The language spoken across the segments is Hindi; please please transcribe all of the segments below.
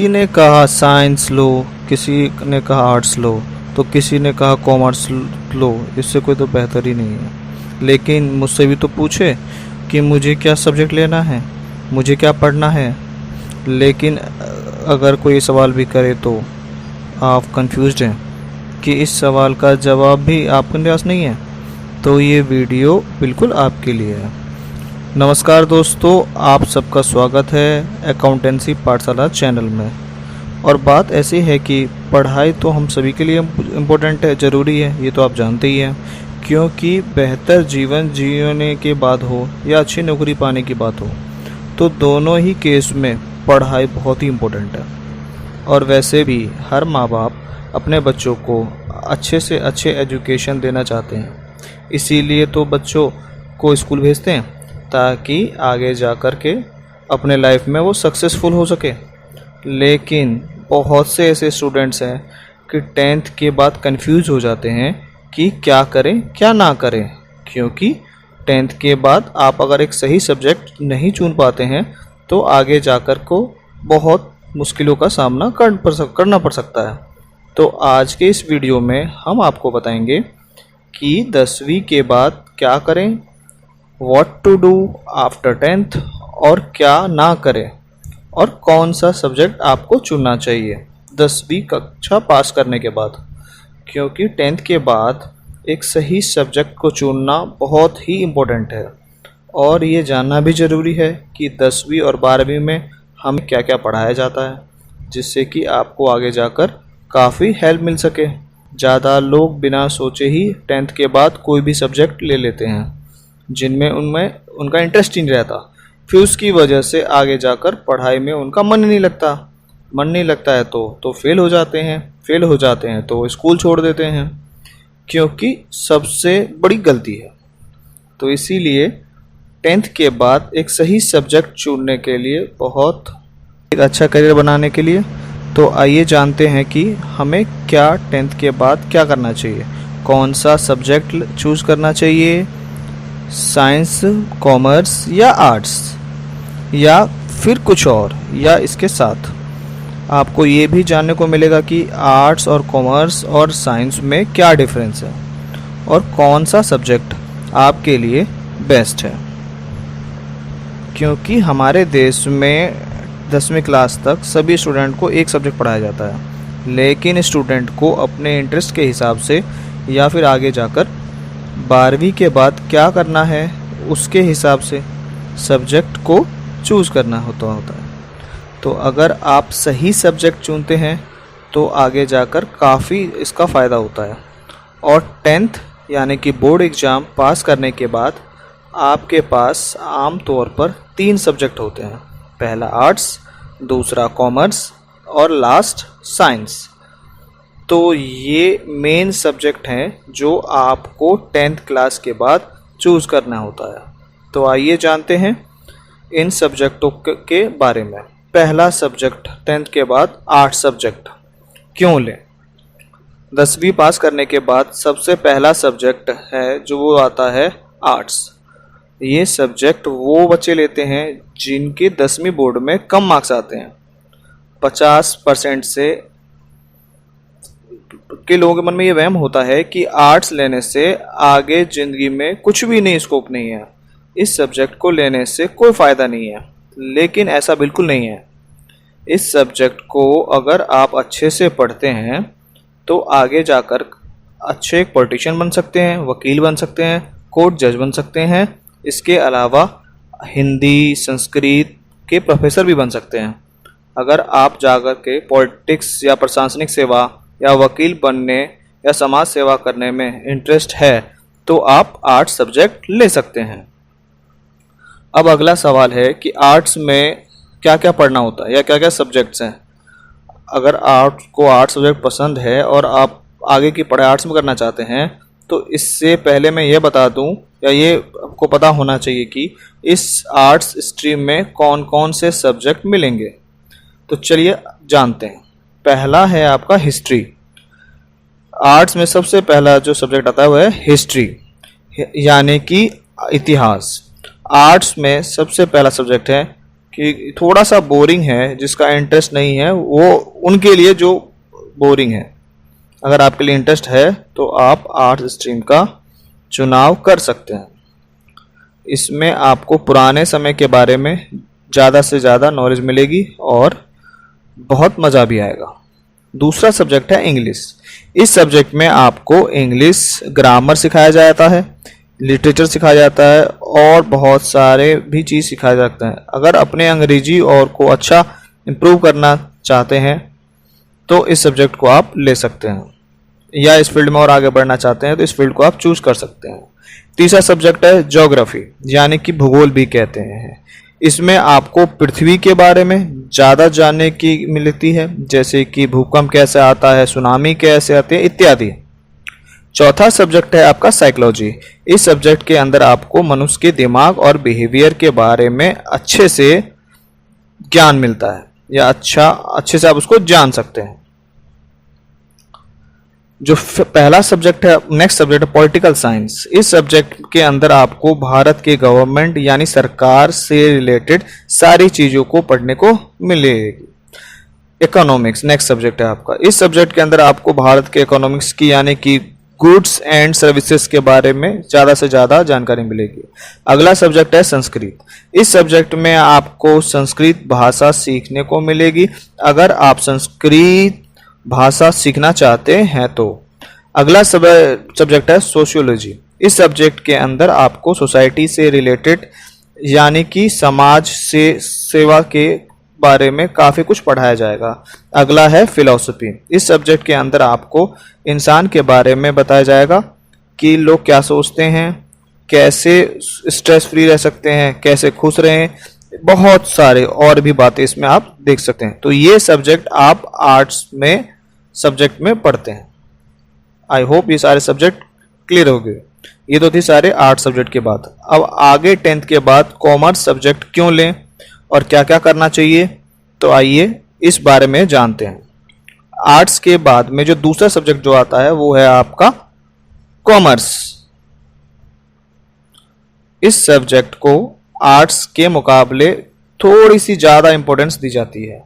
किसी ने कहा साइंस लो, किसी ने कहा आर्ट्स लो, तो किसी ने कहा कॉमर्स लो। इससे कोई तो बेहतर ही नहीं है। लेकिन मुझसे भी तो पूछे कि मुझे क्या सब्जेक्ट लेना है, मुझे क्या पढ़ना है। लेकिन अगर कोई सवाल भी करे तो आप कंफ्यूज्ड हैं कि इस सवाल का जवाब भी आपके पास नहीं है, तो ये वीडियो बिल्कुल आपके लिए है। नमस्कार दोस्तों, आप सबका स्वागत है अकाउंटेंसी पाठशाला चैनल में। और बात ऐसी है कि पढ़ाई तो हम सभी के लिए इम्पोर्टेंट है, ज़रूरी है, ये तो आप जानते ही हैं। क्योंकि बेहतर जीवन जीने के बाद हो या अच्छी नौकरी पाने की बात हो, तो दोनों ही केस में पढ़ाई बहुत ही इम्पोर्टेंट है। और वैसे भी हर माँ बाप अपने बच्चों को अच्छे से अच्छे एजुकेशन देना चाहते हैं, इसीलिए तो बच्चों को स्कूल भेजते हैं ताकि आगे जा कर के अपने लाइफ में वो सक्सेसफुल हो सके। लेकिन बहुत से ऐसे स्टूडेंट्स हैं कि 10th के बाद कंफ्यूज हो जाते हैं कि क्या करें क्या ना करें। क्योंकि 10th के बाद आप अगर एक सही सब्जेक्ट नहीं चुन पाते हैं तो आगे जाकर को बहुत मुश्किलों का सामना करना पड़ सकता है। तो आज के इस वीडियो में हम आपको बताएंगे कि 10वीं के बाद क्या करें, what to do after 10th, और क्या ना करें, और कौन सा सब्जेक्ट आपको चुनना चाहिए 10वीं कक्षा पास करने के बाद। क्योंकि 10th के बाद एक सही सब्जेक्ट को चुनना बहुत ही इम्पोर्टेंट है। और ये जानना भी ज़रूरी है कि 10वीं और 12वीं में हमें क्या क्या पढ़ाया जाता है, जिससे कि आपको आगे जाकर काफ़ी हेल्प मिल सके। ज़्यादा लोग बिना सोचे ही 10th के बाद कोई भी सब्जेक्ट ले लेते हैं जिनमें उनका इंटरेस्ट ही नहीं रहता। फिर उसकी वजह से आगे जाकर पढ़ाई में उनका मन नहीं लगता है तो फेल हो जाते हैं तो स्कूल छोड़ देते हैं, क्योंकि सबसे बड़ी गलती है। तो इसीलिए 10th के बाद एक सही सब्जेक्ट चुनने के लिए एक अच्छा करियर बनाने के लिए, तो आइए जानते हैं कि हमें क्या 10th के बाद क्या करना चाहिए, कौन सा सब्जेक्ट चूज़ करना चाहिए, साइंस, कॉमर्स या आर्ट्स, या फिर कुछ और, या इसके साथ आपको ये भी जानने को मिलेगा कि आर्ट्स और कॉमर्स और साइंस में क्या डिफरेंस है और कौन सा सब्जेक्ट आपके लिए बेस्ट है। क्योंकि हमारे देश में 10वीं क्लास तक सभी स्टूडेंट को एक सब्जेक्ट पढ़ाया जाता है, लेकिन स्टूडेंट को अपने इंटरेस्ट के हिसाब से या फिर आगे जाकर 12वीं के बाद क्या करना है उसके हिसाब से सब्जेक्ट को चूज़ करना होता है। तो अगर आप सही सब्जेक्ट चुनते हैं तो आगे जाकर काफ़ी इसका फ़ायदा होता है। और 10th यानी कि बोर्ड एग्ज़ाम पास करने के बाद आपके पास आम तौर पर 3 सब्जेक्ट होते हैं, पहला आर्ट्स, दूसरा कॉमर्स और लास्ट साइंस। तो ये मेन सब्जेक्ट हैं जो आपको 10th क्लास के बाद चूज़ करना होता है। तो आइए जानते हैं इन सब्जेक्टों के बारे में। पहला सब्जेक्ट 10th के बाद आर्ट्स सब्जेक्ट क्यों लें। 10वीं पास करने के बाद सबसे पहला सब्जेक्ट है जो वो आता है आर्ट्स। ये सब्जेक्ट वो बच्चे लेते हैं जिनके 10वीं बोर्ड में कम मार्क्स आते हैं। 50% से के लोगों के मन में ये वहम होता है कि आर्ट्स लेने से आगे ज़िंदगी में कुछ भी नहीं, स्कोप नहीं है, इस सब्जेक्ट को लेने से कोई फ़ायदा नहीं है। लेकिन ऐसा बिल्कुल नहीं है। इस सब्जेक्ट को अगर आप अच्छे से पढ़ते हैं तो आगे जाकर अच्छे एक पॉलिटिशियन बन सकते हैं, वकील बन सकते हैं, कोर्ट जज बन सकते हैं। इसके अलावा हिंदी, संस्कृत के प्रोफेसर भी बन सकते हैं। अगर आप जाकर के पॉलिटिक्स या प्रशासनिक सेवा या वकील बनने या समाज सेवा करने में इंटरेस्ट है तो आप आर्ट्स सब्जेक्ट ले सकते हैं। अब अगला सवाल है कि आर्ट्स में क्या क्या पढ़ना होता है या क्या क्या सब्जेक्ट्स हैं। अगर आपको आर्ट्स सब्जेक्ट पसंद है और आप आगे की पढ़ाई आर्ट्स में करना चाहते हैं तो इससे पहले मैं ये बता दूं, या ये आपको पता होना चाहिए कि इस आर्ट्स स्ट्रीम में कौन कौन से सब्जेक्ट मिलेंगे। तो चलिए जानते हैं। पहला है आपका हिस्ट्री। आर्ट्स में सबसे पहला जो सब्जेक्ट आता है वो है हिस्ट्री, यानी कि इतिहास। आर्ट्स में सबसे पहला सब्जेक्ट है कि थोड़ा सा बोरिंग है, जिसका इंटरेस्ट नहीं है, वो उनके लिए जो बोरिंग है। अगर आपके लिए इंटरेस्ट है तो आप आर्ट्स स्ट्रीम का चुनाव कर सकते हैं। इसमें आपको पुराने समय के बारे में ज़्यादा से ज़्यादा नॉलेज मिलेगी और बहुत मज़ा भी आएगा। दूसरा सब्जेक्ट है इंग्लिश। इस सब्जेक्ट में आपको इंग्लिश ग्रामर सिखाया जाता है, लिटरेचर सिखाया जाता है और बहुत सारे भी चीज़ सिखाए जाते हैं। अगर अपने अंग्रेजी और को अच्छा इम्प्रूव करना चाहते हैं तो इस सब्जेक्ट को आप ले सकते हैं, या इस फील्ड में और आगे बढ़ना चाहते हैं तो इस फील्ड को आप चूज कर सकते हैं। तीसरा सब्जेक्ट है ज्योग्राफी, यानी कि भूगोल भी कहते हैं। इसमें आपको पृथ्वी के बारे में ज़्यादा जानने की मिलती है, जैसे कि भूकंप कैसे आता है, सुनामी कैसे आती है इत्यादि। चौथा सब्जेक्ट है आपका साइकोलॉजी। इस सब्जेक्ट के अंदर आपको मनुष्य के दिमाग और बिहेवियर के बारे में अच्छे से ज्ञान मिलता है, या अच्छे से आप उसको जान सकते हैं। जो पहला सब्जेक्ट है, नेक्स्ट सब्जेक्ट है पॉलिटिकल साइंस। इस सब्जेक्ट के अंदर आपको भारत के गवर्नमेंट यानी सरकार से रिलेटेड सारी चीज़ों को पढ़ने को मिलेगी। इकोनॉमिक्स नेक्स्ट सब्जेक्ट है आपका। इस सब्जेक्ट के अंदर आपको भारत के इकोनॉमिक्स की यानी कि गुड्स एंड सर्विसेज के बारे में ज़्यादा से ज़्यादा जानकारी मिलेगी। अगला सब्जेक्ट है संस्कृत। इस सब्जेक्ट में आपको संस्कृत भाषा सीखने को मिलेगी, अगर आप संस्कृत भाषा सीखना चाहते हैं तो। अगला सब्जेक्ट है सोशियोलॉजी। इस सब्जेक्ट के अंदर आपको सोसाइटी से रिलेटेड यानी कि समाज से सेवा के बारे में काफ़ी कुछ पढ़ाया जाएगा। अगला है फिलॉसफी। इस सब्जेक्ट के अंदर आपको इंसान के बारे में बताया जाएगा कि लोग क्या सोचते हैं, कैसे स्ट्रेस फ्री रह सकते हैं, कैसे खुश रहें, बहुत सारे और भी बातें इसमें आप देख सकते हैं। तो ये सब्जेक्ट आप आर्ट्स में सब्जेक्ट में पढ़ते हैं। आई होप ये सारे सब्जेक्ट क्लियर हो गए। ये तो थी सारे आर्ट सब्जेक्ट की बात। अब आगे 10th के बाद कॉमर्स सब्जेक्ट क्यों लें और क्या क्या करना चाहिए, तो आइए इस बारे में जानते हैं। आर्ट्स के बाद में जो दूसरा सब्जेक्ट जो आता है वो है आपका कॉमर्स। इस सब्जेक्ट को आर्ट्स के मुकाबले थोड़ी सी ज़्यादा इंपॉर्टेंस दी जाती है।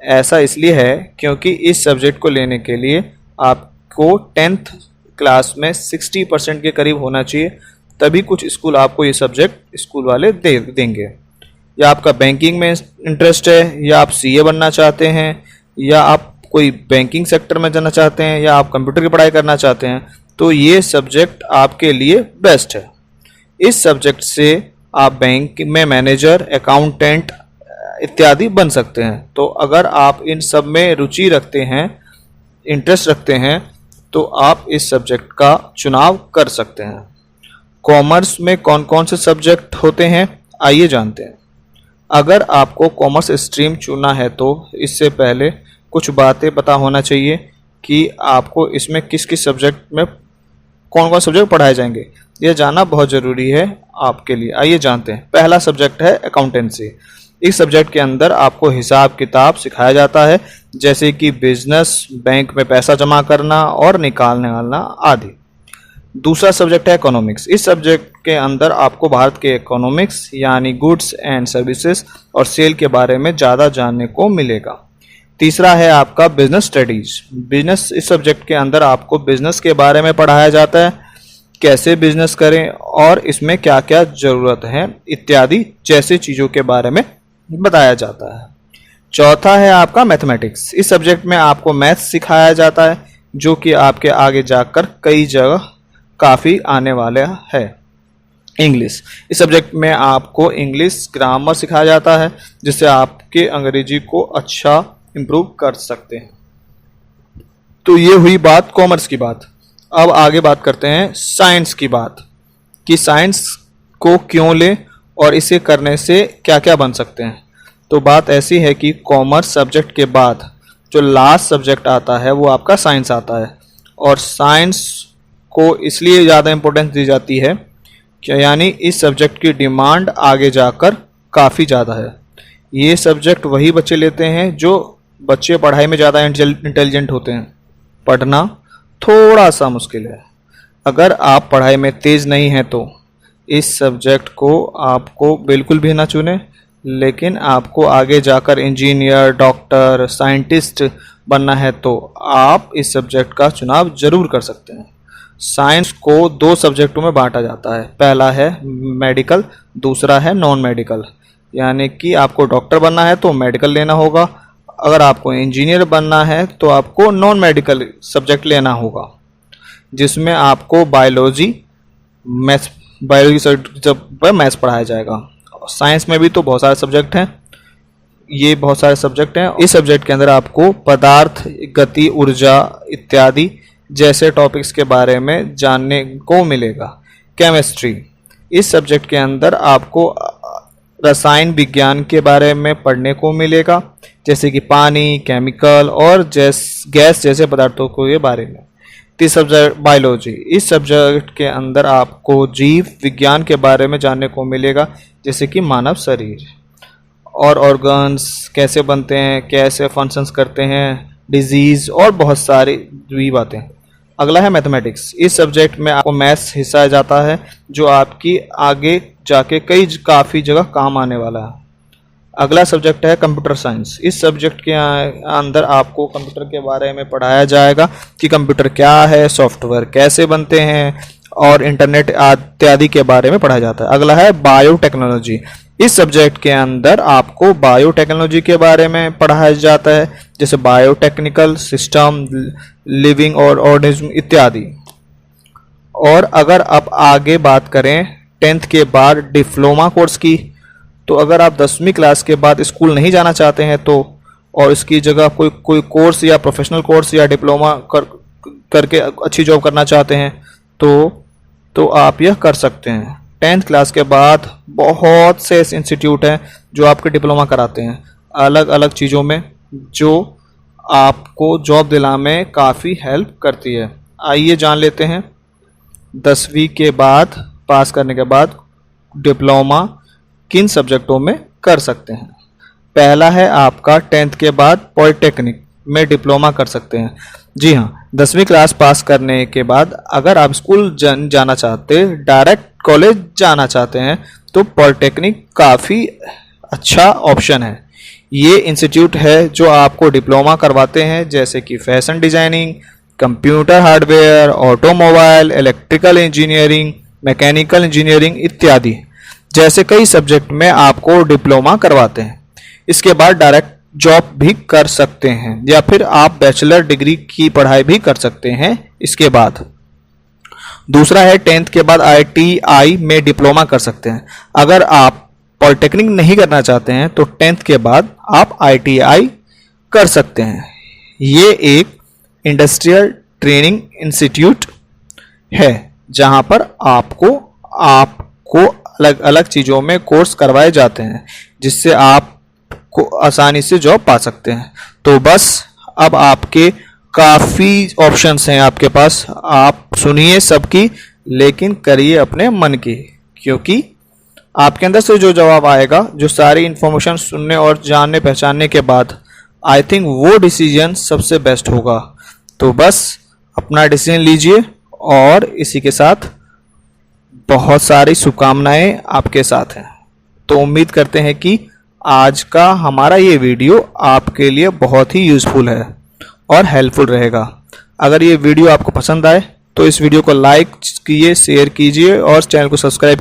ऐसा इसलिए है क्योंकि इस सब्जेक्ट को लेने के लिए आपको 10th क्लास में 60% के करीब होना चाहिए, तभी कुछ स्कूल आपको ये सब्जेक्ट स्कूल वाले देंगे। या आपका बैंकिंग में इंटरेस्ट है, या आप सीए बनना चाहते हैं, या आप कोई बैंकिंग सेक्टर में जाना चाहते हैं, या आप कंप्यूटर की पढ़ाई करना चाहते हैं, तो ये सब्जेक्ट आपके लिए बेस्ट है। इस सब्जेक्ट से आप बैंक में मैनेजर, अकाउंटेंट इत्यादि बन सकते हैं। तो अगर आप इन सब में रुचि रखते हैं, इंटरेस्ट रखते हैं, तो आप इस सब्जेक्ट का चुनाव कर सकते हैं। कॉमर्स में कौन कौन से सब्जेक्ट होते हैं आइए जानते हैं। अगर आपको कॉमर्स स्ट्रीम चुना है तो इससे पहले कुछ बातें पता होना चाहिए कि आपको इसमें किस किस सब्जेक्ट में कौन कौन सब्जेक्ट पढ़ाए जाएंगे, यह जानना बहुत ज़रूरी है आपके लिए। आइए जानते हैं। पहला सब्जेक्ट है अकाउंटेंसी। इस सब्जेक्ट के अंदर आपको हिसाब किताब सिखाया जाता है, जैसे कि बिजनेस, बैंक में पैसा जमा करना और निकालना आदि। दूसरा सब्जेक्ट है इकोनॉमिक्स। इस सब्जेक्ट के अंदर आपको भारत के इकोनॉमिक्स यानी गुड्स एंड सर्विसेज और सेल के बारे में ज़्यादा जानने को मिलेगा। तीसरा है आपका बिजनेस स्टडीज। बिजनेस, इस सब्जेक्ट के अंदर आपको बिजनेस के बारे में पढ़ाया जाता है, कैसे बिजनेस करें और इसमें क्या क्या ज़रूरत है इत्यादि जैसे चीज़ों के बारे में बताया जाता है। चौथा है आपका मैथमेटिक्स। इस सब्जेक्ट में आपको मैथ्स सिखाया जाता है, जो कि आपके आगे जाकर कई जगह काफ़ी आने वाला है। इंग्लिश, इस सब्जेक्ट में आपको इंग्लिश ग्रामर सिखाया जाता है, जिससे आपके अंग्रेजी को अच्छा इम्प्रूव कर सकते हैं। तो ये हुई बात कॉमर्स की बात। अब आगे बात करते हैं साइंस की बात, कि साइंस को क्यों लें और इसे करने से क्या क्या बन सकते हैं। तो बात ऐसी है कि कॉमर्स सब्जेक्ट के बाद जो लास्ट सब्जेक्ट आता है वो आपका साइंस आता है, और साइंस को इसलिए ज़्यादा इम्पोर्टेंस दी जाती है कि यानी इस सब्जेक्ट की डिमांड आगे जाकर काफ़ी ज़्यादा है। ये सब्जेक्ट वही बच्चे लेते हैं जो बच्चे पढ़ाई में ज़्यादा इंटेलिजेंट होते हैं। पढ़ना थोड़ा सा मुश्किल है। अगर आप पढ़ाई में तेज़ नहीं हैं तो इस सब्जेक्ट को आपको बिल्कुल भी ना चुनें, लेकिन आपको आगे जाकर इंजीनियर, डॉक्टर, साइंटिस्ट बनना है तो आप इस सब्जेक्ट का चुनाव ज़रूर कर सकते हैं। साइंस को दो सब्जेक्टों में बांटा जाता है, पहला है मेडिकल, दूसरा है नॉन मेडिकल। यानी कि आपको डॉक्टर बनना है तो मेडिकल लेना होगा, अगर आपको इंजीनियर बनना है तो आपको नॉन मेडिकल सब्जेक्ट लेना होगा, जिसमें आपको बायोलॉजी जब मैथ्स पढ़ाया जाएगा। साइंस में भी तो बहुत सारे सब्जेक्ट हैं, ये बहुत सारे सब्जेक्ट हैं। इस सब्जेक्ट के अंदर आपको पदार्थ, गति, ऊर्जा इत्यादि जैसे टॉपिक्स के बारे में जानने को मिलेगा। केमिस्ट्री, इस सब्जेक्ट के अंदर आपको रसायन विज्ञान के बारे में पढ़ने को मिलेगा, जैसे कि पानी, केमिकल और गैस जैसे पदार्थों के बारे में। तीसरा सब्जेक्ट बायोलॉजी, इस सब्जेक्ट के अंदर आपको जीव विज्ञान के बारे में जानने को मिलेगा, जैसे कि मानव शरीर और ऑर्गन्स कैसे बनते हैं, कैसे फंक्शंस करते हैं, डिजीज़ और बहुत सारी भी बातें। अगला है मैथमेटिक्स, इस सब्जेक्ट में आपको मैथ्स हिस्सा जाता है, जो आपकी आगे जाके काफ़ी जगह काम आने वाला है। अगला सब्जेक्ट है कंप्यूटर साइंस, इस सब्जेक्ट के अंदर आपको कंप्यूटर के बारे में पढ़ाया जाएगा कि कंप्यूटर क्या है, सॉफ्टवेयर कैसे बनते हैं और इंटरनेट इत्यादि के बारे में पढ़ाया जाता है। अगला है बायोटेक्नोलॉजी, इस सब्जेक्ट के अंदर आपको बायोटेक्नोलॉजी के बारे में पढ़ाया जाता है, जैसे बायोटेक्निकल सिस्टम, लिविंग और ऑर्गेनिज्म इत्यादि। और अगर आप आगे बात करें 10th के बाद डिप्लोमा कोर्स की, तो अगर आप 10वीं क्लास के बाद स्कूल नहीं जाना चाहते हैं तो और इसकी जगह कोई कोर्स या प्रोफेशनल कोर्स या डिप्लोमा करके अच्छी जॉब करना चाहते हैं तो आप यह कर सकते हैं। 10th क्लास के बाद बहुत से इंस्टीट्यूट हैं जो आपके डिप्लोमा कराते हैं अलग अलग चीज़ों में, जो आपको जॉब दिलाने में काफ़ी हेल्प करती है। आइए जान लेते हैं 10वीं के बाद पास करने के बाद डिप्लोमा किन सब्जेक्टों में कर सकते हैं। पहला है आपका 10th के बाद पॉलिटेक्निक में डिप्लोमा कर सकते हैं। जी हाँ, 10वीं क्लास पास करने के बाद अगर आप स्कूल जाना चाहते, डायरेक्ट कॉलेज जाना चाहते हैं, तो पॉलिटेक्निक काफ़ी अच्छा ऑप्शन है। ये इंस्टीट्यूट है जो आपको डिप्लोमा करवाते हैं, जैसे कि fashion designing, computer hardware, automobile, electrical engineering, mechanical engineering इत्यादि जैसे कई सब्जेक्ट में आपको डिप्लोमा करवाते हैं। इसके बाद डायरेक्ट जॉब भी कर सकते हैं या फिर आप बैचलर डिग्री की पढ़ाई भी कर सकते हैं इसके बाद। दूसरा है 10th के बाद ITI में डिप्लोमा कर सकते हैं। अगर आप पॉलिटेक्निक नहीं करना चाहते हैं तो 10th के बाद आप ITI कर सकते हैं। ये एक इंडस्ट्रियल ट्रेनिंग इंस्टीट्यूट है जहां पर आपको अलग अलग चीज़ों में कोर्स करवाए जाते हैं, जिससे आप को आसानी से जॉब पा सकते हैं। तो बस अब आपके काफ़ी ऑप्शंस हैं आपके पास, आप सुनिए सबकी लेकिन करिए अपने मन की, क्योंकि आपके अंदर से जो जवाब आएगा, जो सारी इन्फॉर्मेशन सुनने और जानने पहचानने के बाद, आई थिंक वो डिसीजन सबसे बेस्ट होगा। तो बस अपना डिसीजन लीजिए और इसी के साथ बहुत सारी शुभकामनाएं आपके साथ हैं। तो उम्मीद करते हैं कि आज का हमारा ये वीडियो आपके लिए बहुत ही यूज़फुल है और हेल्पफुल रहेगा। अगर ये वीडियो आपको पसंद आए तो इस वीडियो को लाइक कीजिए, शेयर कीजिए और चैनल को सब्सक्राइब